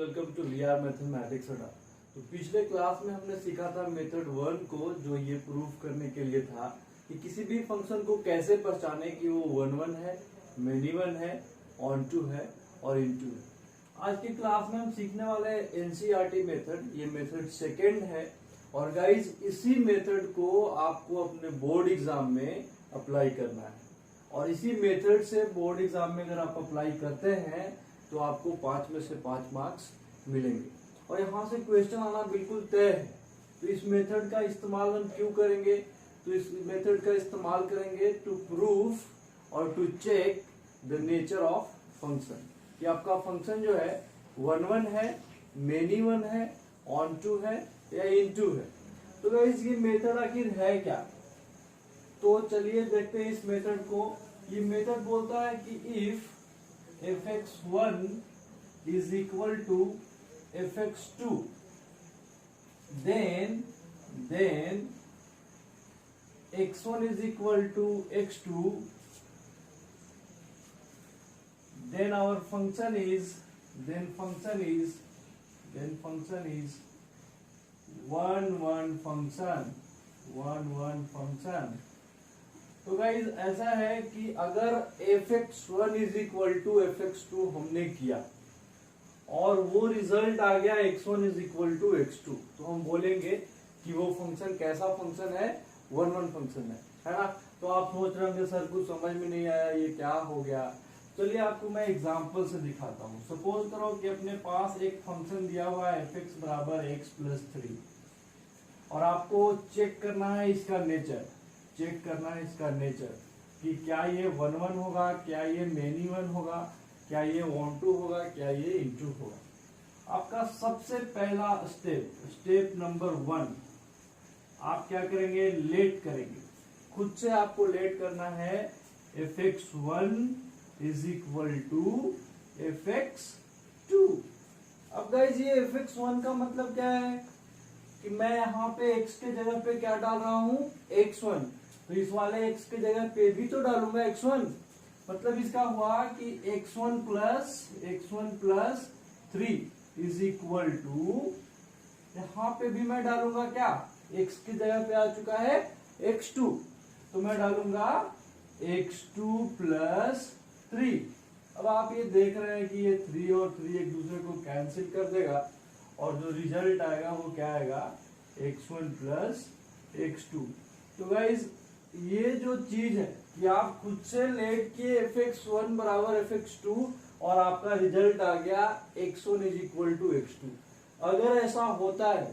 Welcome to VR mathematics अड्डा। तो पिछले क्लास में हमने सीखा था मेथड 1 को, जो ये प्रूफ करने के लिए था कि किसी भी फंक्शन को कैसे पहचाने कि वो 1 1 है, मेनी वन है, ऑन टू है और इनटू है। आज की क्लास में हम सीखने वाले हैं एनसीईआरटी मेथड। ये मेथड सेकेंड है और गाइज इसी मेथड को आपको अपने बोर्ड एग्जाम में अप्लाई करना है और इसी मेथड से बोर्ड एग्जाम में अगर आप अप्लाई करते हैं तो आपको 5 में से 5 मार्क्स मिलेंगे और यहाँ से क्वेश्चन आना बिल्कुल तय है। तो इस मेथड का इस्तेमाल हम क्यों करेंगे? तो इस मेथड का इस्तेमाल करेंगे टू प्रूफ और to check the nature of function, कि आपका फंक्शन जो है 1 1 है, मेनी वन है, ऑन टू है या इनटू है। तो गाइस ये मेथड आखिर है क्या? तो चलिए देखते हैं इस मेथड को। ये मेथड बोलता है कि if fx1 is equal to fx2 then x1 is equal to x2, then our function is 1 1 function। तो गाइज ऐसा है कि अगर fx1 is equal to fx2 हमने किया और वो रिजल्ट आ गया x1 is equal to x2, तो हम बोलेंगे कि वो फंक्शन कैसा फंक्शन है? 1 1 फंक्शन है ना। तो आप सोच रहे होंगे सर कुछ समझ में नहीं आया, ये क्या हो गया? चलिए आपको मैं एग्जांपल से दिखाता हूँ। सपोज करो कि अपने पास एक फंक्शन दिया हुआ है fx बराबर x प्लस 3 और आपको चेक करना है इसका नेचर, कि क्या ये 1 1 होगा, क्या ये मेनी वन होगा, क्या ये ऑन टू होगा, क्या ये इनटू होगा। आपका सबसे पहला स्टेप नंबर 1, आप क्या करेंगे? लेट करेंगे। खुद से आपको लेट करना है fx1 is equal to fx2। अब गाइज ये fx1 का मतलब क्या है कि मैं यहाँ पे x के जगह पे क्या डाल रहा हूँ? x1। तो इस वाले x के जगह पे भी तो डालूंगा x1। मतलब इसका हुआ कि x1 plus 3 is equal to, यहाँ पे भी मैं डालूंगा क्या? x की जगह पे आ चुका है x2, तो मैं डालूंगा x2 प्लस 3। अब आप ये देख रहे हैं कि ये 3 और 3 एक दूसरे को कैंसिल कर देगा और जो रिजल्ट आएगा वो क्या आएगा? x1 plus x2। तो गाइज ये जो चीज है कि आप खुद से लेट किए fx1 बराबर fx2 और आपका रिजल्ट आ गया x1 is equal to x2। अगर ऐसा होता है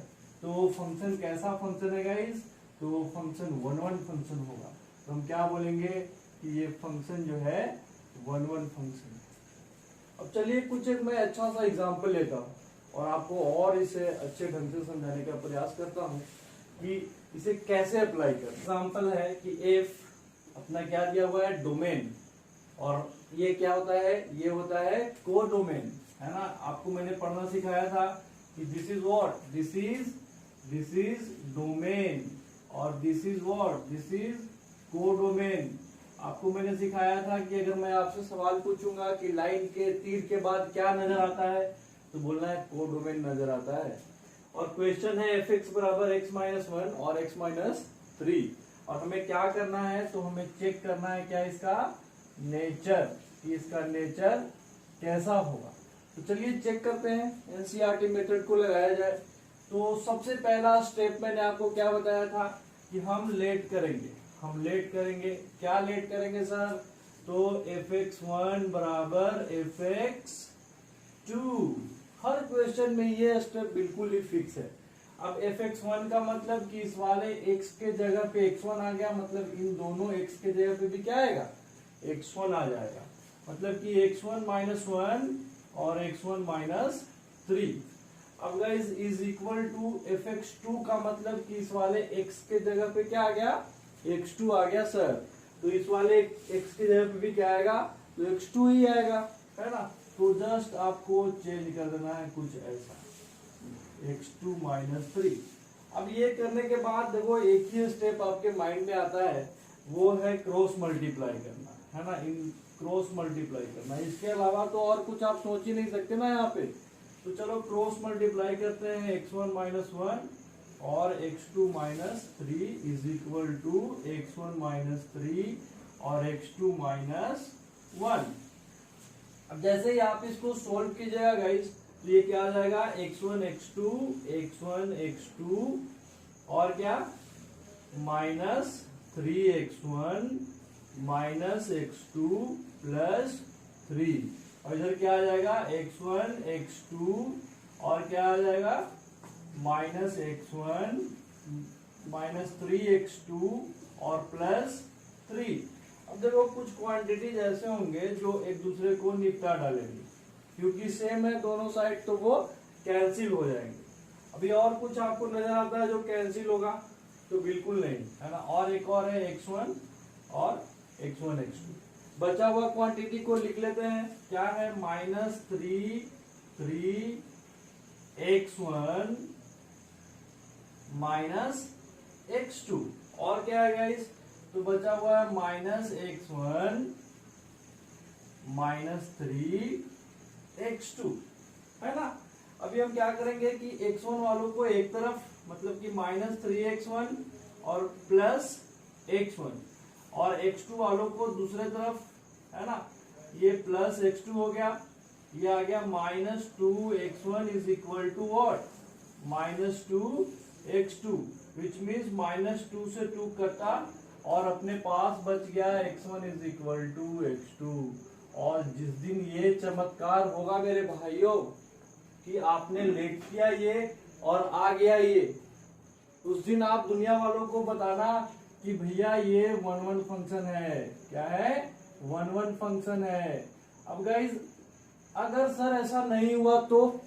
तो वो फंक्शन कैसा फंक्शन है गाइज? तो वो फंक्शन 1 1 फंक्शन होगा। तो हम क्या बोलेंगे कि ये फंक्शन जो है 1 1 फंक्शन है। अब चलिए कुछ एक मैं अच्छा सा एग्जाम्पल लेता हूँ और आपको और इसे अच्छे ढंग से समझाने का प्रयास करता हूँ कि इसे कैसे अप्लाई कर। एग्जाम्पल है कि एफ अपना क्या दिया हुआ है? डोमेन, और ये क्या होता है? ये होता है को डोमेन, है ना। आपको मैंने पढ़ना सिखाया था कि this is what? This is domain और this is what? This is codomain. आपको मैंने सिखाया था कि अगर मैं आपसे सवाल पूछूंगा कि लाइन के तीर के बाद क्या नजर आता है, तो बोलना है को डोमेन नजर आता है। और क्वेश्चन है fx बराबर x माइनस 1 और x माइनस 3 और हमें क्या करना है? तो हमें चेक करना है क्या? इसका नेचर, कि इसका नेचर कैसा होगा। तो चलिए चेक करते हैं, एनसीईआरटी मेथड को लगाया जाए। तो सबसे पहला स्टेप मैंने आपको क्या बताया था कि हम लेट करेंगे। क्या लेट करेंगे सर? तो fx1 बराबर fx2। हर क्वेश्चन में ये स्टेप बिल्कुल ही फिक्स है। अब fx1 का मतलब कि इस वाले x के जगह पे x1 आ गया, मतलब इन दोनों x के जगह पे भी क्या आएगा? x1 आ जाएगा। मतलब कि x1 माइनस 1 और x1 माइनस 3। अब guys is equal to fx2 का मतलब कि इस वाले x के जगह पे क्या आ गया? x2 आ गया सर। तो इस वाले x के जगह पे भी क्या आएगा? तो x2 ही आएगा, है ना। तो जस्ट आपको चेंज कर देना है कुछ ऐसा, x2 माइनस 3। अब ये करने के बाद देखो एक ही स्टेप आपके माइंड में आता है, वो है क्रॉस मल्टीप्लाई करना, है ना। इन क्रॉस मल्टीप्लाई करना, इसके अलावा तो और कुछ आप सोच ही नहीं सकते ना यहाँ पे। तो चलो क्रॉस मल्टीप्लाई करते हैं, x1 माइनस वन और x2 minus three is equal to x1 minus three और x2 माइनस वन। अब जैसे ही आप इसको सोल्व कीजिएगा गाइस, तो ये क्या आ जाएगा, x1 x2 और क्या minus 3x1 minus x2 plus 3, और इधर क्या आ जाएगा x1 x2 और क्या आ जाएगा माइनस x1 माइनस 3x2 और प्लस 3। अब देखो कुछ क्वांटिटीज ऐसे होंगे जो एक दूसरे को निपटा डालेंगे, क्योंकि सेम है दोनों साइड तो वो कैंसिल हो जाएंगे। अभी और कुछ आपको नजर आता है जो कैंसिल होगा? तो बिल्कुल नहीं, है ना। और एक और है x1 और x1 x2। बचा हुआ क्वांटिटी को लिख लेते हैं, क्या है माइनस 3x1 माइनस x2 और क्या है गाइस, तो बचा हुआ है माइनस x1 माइनस 3x2, है ना। अभी हम क्या करेंगे कि x1 वालों को एक तरफ, मतलब कि माइनस 3x1 और प्लस x1, और x2 वालों को दूसरे तरफ, है ना। ये प्लस x2 हो गया, ये आ गया minus 2x1 is equal to what, minus 2x2, which means minus 2 से 2 कटा और अपने पास बच गया x1 is equal to x2। और जिस दिन ये चमत्कार होगा मेरे भाइयों कि आपने लेट किया ये और आ गया ये, उस दिन आप दुनिया वालों को बताना कि भैया ये 1-1 फंक्शन है। क्या है? 1-1 फंक्शन है। अब गाइज अगर सर ऐसा नहीं हुआ तो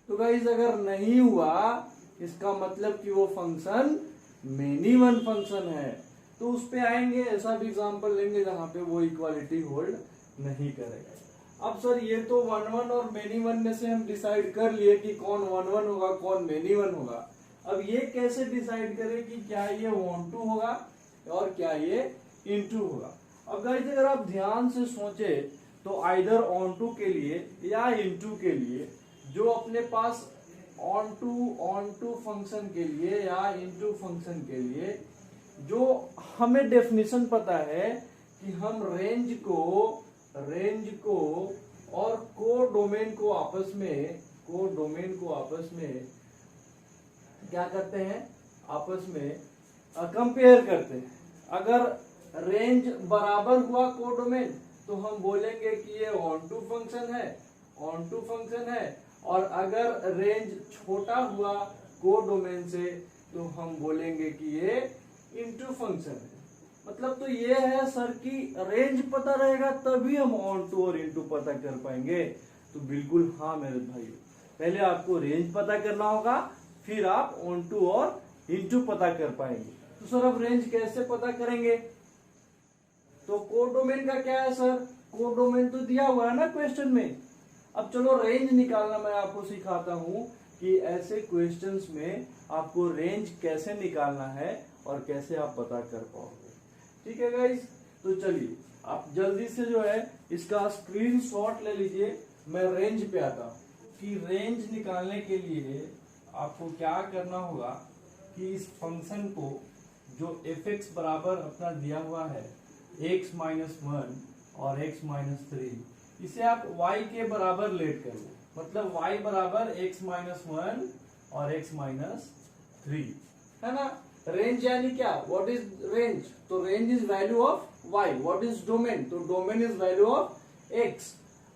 गाइज अगर नहीं हुआ इसका मतलब कि वो फंक्शन मेनी वन फंक्शन है, तो उस पे आएंगे, ऐसा भी एग्जांपल लेंगे जहां पे वो इक्वालिटी होल्ड नहीं करेगा। अब सर ये तो 1-1 और मेनी वन में से हम डिसाइड कर लिए कि कौन 1-1 होगा कौन मेनी वन होगा। अब ये कैसे डिसाइड करें कि क्या ये ऑन टू होगा और क्या ये इनटू होगा? अब गाइस अगर आप ध्यान से सोचे तो आइदर ऑन टू के लिए या इनटू के लिए, जो अपने पास ऑन टू फंक्शन के लिए या इनटू फंक्शन के लिए जो हमें डेफिनेशन पता है कि हम रेंज को और कोडोमेन को आपस में क्या करते हैं, आपस में कंपेयर करते हैं। अगर रेंज बराबर हुआ कोडोमेन तो हम बोलेंगे कि ये ऑन टू फंक्शन है, और अगर रेंज छोटा हुआ कोडोमेन से तो हम बोलेंगे कि ये इनटू फंक्शन है। मतलब तो ये है सर कि रेंज पता रहेगा तभी हम ऑन टू और इनटू पता कर पाएंगे। तो बिल्कुल हाँ मेरे भाइयों, पहले आपको रेंज पता करना होगा, फिर आप ऑन टू और इनटू पता कर पाएंगे। तो सर अब रेंज कैसे पता करेंगे? तो कोडोमेन का क्या है सर? कोडोमेन तो दिया हुआ है ना क्वेश्चन में। अब चलो रेंज निकालना मैं आपको सिखाता हूं कि ऐसे क्वेश्चंस में आपको रेंज कैसे निकालना है और कैसे आप पता कर पाओगे। ठीक है गाइस, तो चलिए आप जल्दी से जो है इसका स्क्रीनशॉट ले लीजिए। मैं रेंज पे आता हूं कि रेंज निकालने के लिए आपको क्या करना होगा कि इस फंक्शन को जो fx बराबर अपना दिया हुआ है x माइनस 1 और x माइनस 3, इसे आप y के बराबर लेट कर लो, मतलब y बराबर x माइनस 1 और x माइनस 3, है ना। रेंज यानी क्या? What is range? तो range is value of y। What is domain? तो domain is value of x।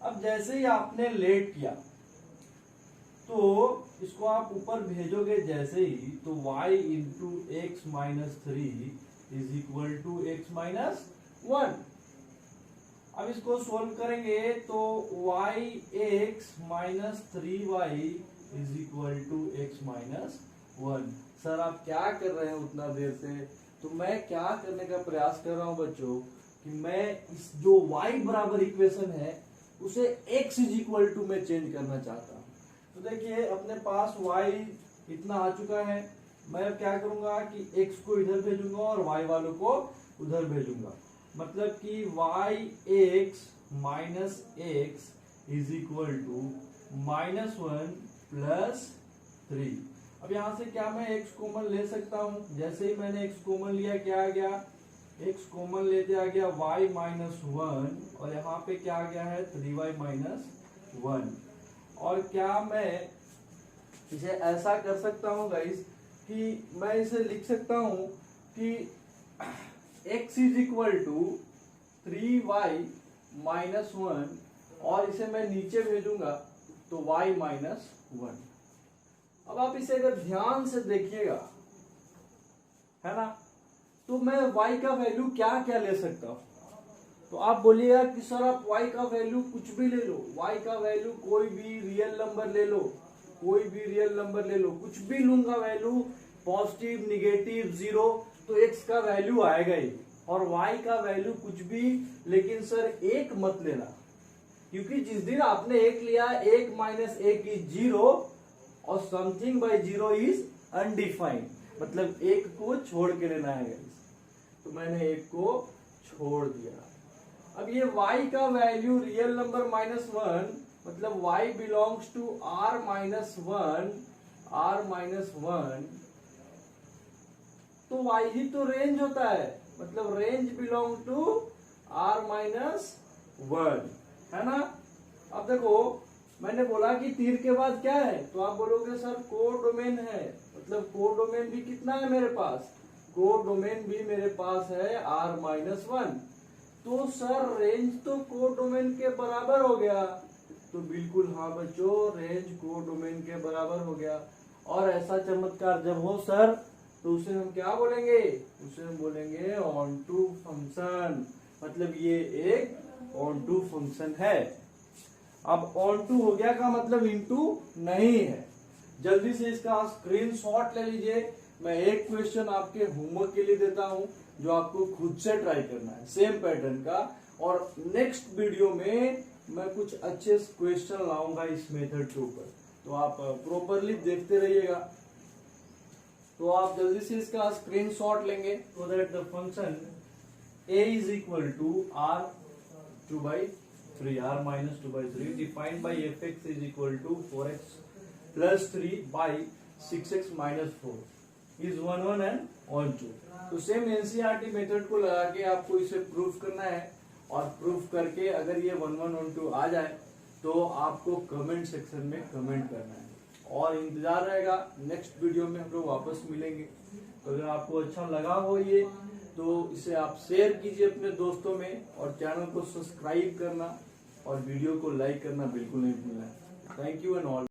अब जैसे ही आपने लेट किया तो इसको आप ऊपर भेजोगे जैसे ही, तो y into x minus 3 is equal to x minus 1। अब इसको सोल्व करेंगे तो yx minus 3y is equal to x minus 1। Sir आप क्या कर रहे हैं उतना देर से? तो मैं क्या करने का प्रयास कर रहा हूं बच्चों कि मैं इस जो y बराबर इक्वेशन है उसे x इज इक्वल टू में चेंज करना चाहता हूं। तो देखिए अपने पास y इतना आ चुका है, मैं अब क्या करूंगा कि x को इधर भेजूंगा और y वालों को उधर भेजूंगा, मतलब कि yx minus x is equal to -1 plus 3। अब यहां से क्या मैं x कॉमन ले सकता हूं? जैसे ही मैंने x कॉमन लिया क्या आ गया? x कॉमन लेते आ गया y -1 और यहाँ पे क्या आ गया है 3y -1। और क्या मैं इसे ऐसा कर सकता हूँ गाइस कि मैं इसे लिख सकता हूँ कि x is equal to 3y -1 और इसे मैं नीचे भेजूंगा तो y -1। अब आप इसे अगर ध्यान से देखिएगा, है ना, तो मैं y का वैल्यू क्या क्या ले सकता हूं? तो आप बोलिएगा कि सर आप y का वैल्यू कुछ भी ले लो, y का वैल्यू कोई भी रियल नंबर ले लो, कोई भी रियल नंबर ले लो, कुछ भी लूंगा वैल्यू, पॉजिटिव, निगेटिव, जीरो, तो x का वैल्यू आएगा ही। और y का वैल्यू कुछ भी, लेकिन सर एक मत लेना, क्योंकि जिस दिन आपने एक लिया, 1 - 1 इज 0 और समथिंग बाय 0 इज अनडिफाइंड, मतलब एक को छोड़ के लेना है गाइस। तो मैंने एक को छोड़ दिया। अब ये y का वैल्यू रियल नंबर -1, मतलब y बिलोंग्स टू r -1, तो y ही तो रेंज होता है, मतलब रेंज बिलोंग टू r -1, है ना। अब देखो मैंने बोला कि तीर के बाद क्या है, तो आप बोलोगे सर कोडोमेन है, मतलब कोडोमेन भी कितना है मेरे पास, कोडोमेन भी मेरे पास है r -1। तो सर रेंज तो कोडोमेन के बराबर हो गया, तो बिल्कुल हाँ बच्चों, रेंज कोडोमेन के बराबर हो गया। और ऐसा चमत्कार जब हो सर, तो उसे हम क्या बोलेंगे? उसे हम बोलेंगे ऑन टू फंक्शन, मतलब ये एक ऑन टू फंक्शन है। अब ऑन टू हो गया का मतलब इनटू नहीं है। जल्दी से इसका स्क्रीनशॉट ले लीजिए। मैं एक क्वेश्चन आपके होमवर्क के लिए देता हूं, जो आपको खुद से ट्राई करना है, सेम पैटर्न का। और नेक्स्ट वीडियो में मैं कुछ अच्छे क्वेश्चन लाऊंगा इस मेथड के ऊपर, तो आप प्रॉपरली देखते रहिएगा। तो आप जल्दी से इसका स्क्रीनशॉट लेंगे, so that the function a is equal to r 2/3, r minus 2/3 defined by fx is equal to 4x plus 3 by 6x minus 4 is 1 1 and 1 2। तो सेम एनसीईआरटी मेथड को लगा के आपको इसे प्रूफ करना है, और प्रूफ करके अगर ये 1 1 1 2 आ जाए तो आपको कमेंट सेक्शन में कमेंट करना है। और इंतजार रहेगा, नेक्स्ट वीडियो में हम लोग वापस मिलेंगे। तो अगर आपको अच्छा लगा हो ये, तो इसे आप शेयर कीजिए अपने दोस्तों में, और चैनल को सब्सक्राइब करना और वीडियो को लाइक करना बिल्कुल नहीं भूलना है। Thank you and all.